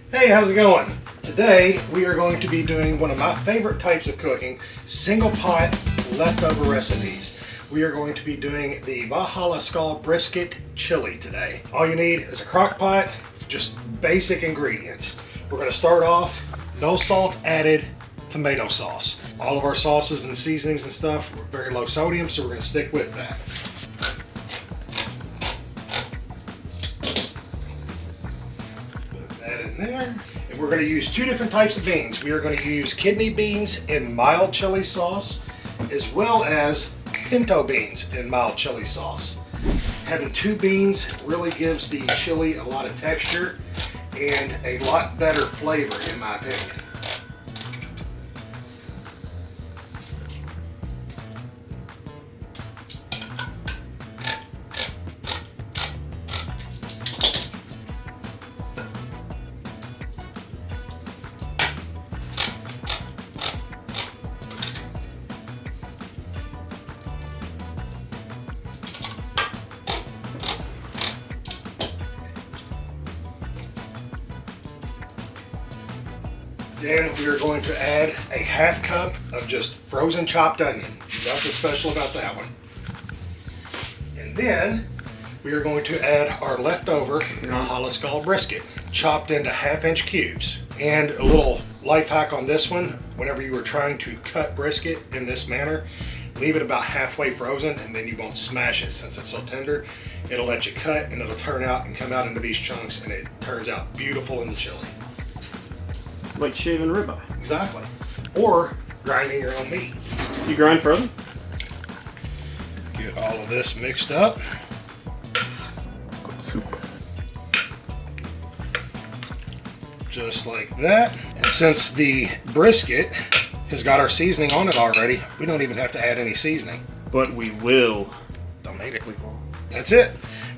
Hey, how's it going? Today we are going to be doing one of my favorite types of cooking, single pot leftover recipes. We are going to be doing the Valhalla Skal brisket chili today. All you need is a crock pot, just basic ingredients. We're going to start off, no salt added, tomato sauce. All of our sauces and seasonings and stuff are very low sodium, so we're going to stick with that. Put that in there. And we're going to use two different types of beans. We are going to use kidney beans in mild chili sauce, as well as pinto beans in mild chili sauce. Having two beans really gives the chili a lot of texture and a lot better flavor, in my opinion. Then we are going to add a half cup of just frozen chopped onion. Nothing special about that one. And then we are going to add our leftover Valhalla Skal brisket, chopped into 1/2-inch cubes. And a little life hack on this one, whenever you are trying to cut brisket in this manner, leave it about halfway frozen and then you won't smash it since it's so tender. It'll let you cut and it'll turn out and come out into these chunks and it turns out beautiful in the chili. Like shaving ribeye. Exactly. Or grinding your own meat. You grind frozen? Get all of this mixed up. Soup. Just like that. And since the brisket has got our seasoning on it already, we don't even have to add any seasoning. But we will. Don't need it. That's it.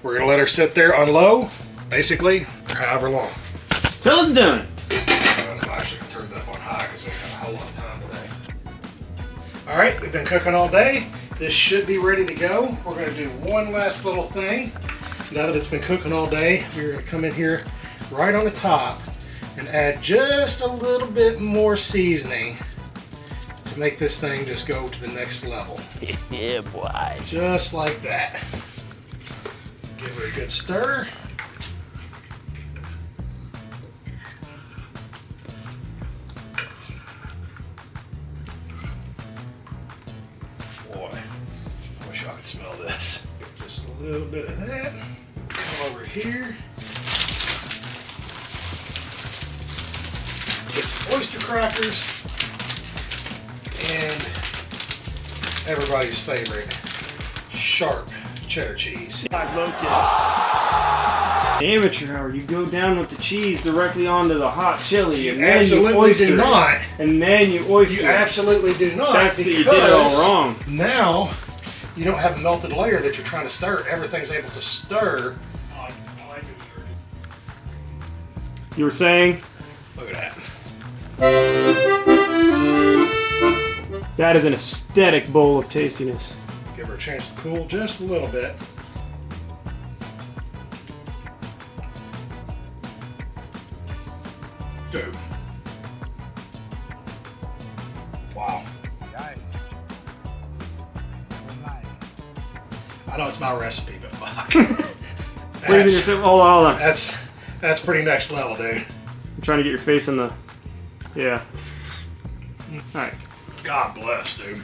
We're going to let her sit there on low, basically, for however long. Till it's done. I should have turned it up on high because we have a whole lot of time today. All right, we've been cooking all day. This should be ready to go. We're going to do one last little thing. Now that it's been cooking all day, we're going to come in here right on the top and add just a little bit more seasoning to make this thing just go to the next level. Yeah, boy. Just like that. Give her a good stir. Boy, I wish I could smell this. Just a little bit of that. Come over here. Get some oyster crackers. And everybody's favorite, sharp cheddar cheese. Amateur hour, you go down with the cheese directly onto the hot chili, and then Absolutely you oyster do not. it, and then you oyster. You absolutely do not. That's that you did it all wrong. Now you don't have a melted layer that you're trying to stir. Everything's able to stir. You were saying? Look at that. That is an aesthetic bowl of tastiness. Give her a chance to cool just a little bit. Dude. Wow. I know it's my recipe, but fuck. Hold on. That's pretty next level, dude. I'm trying to get your face in the... Yeah. Alright. God bless, dude.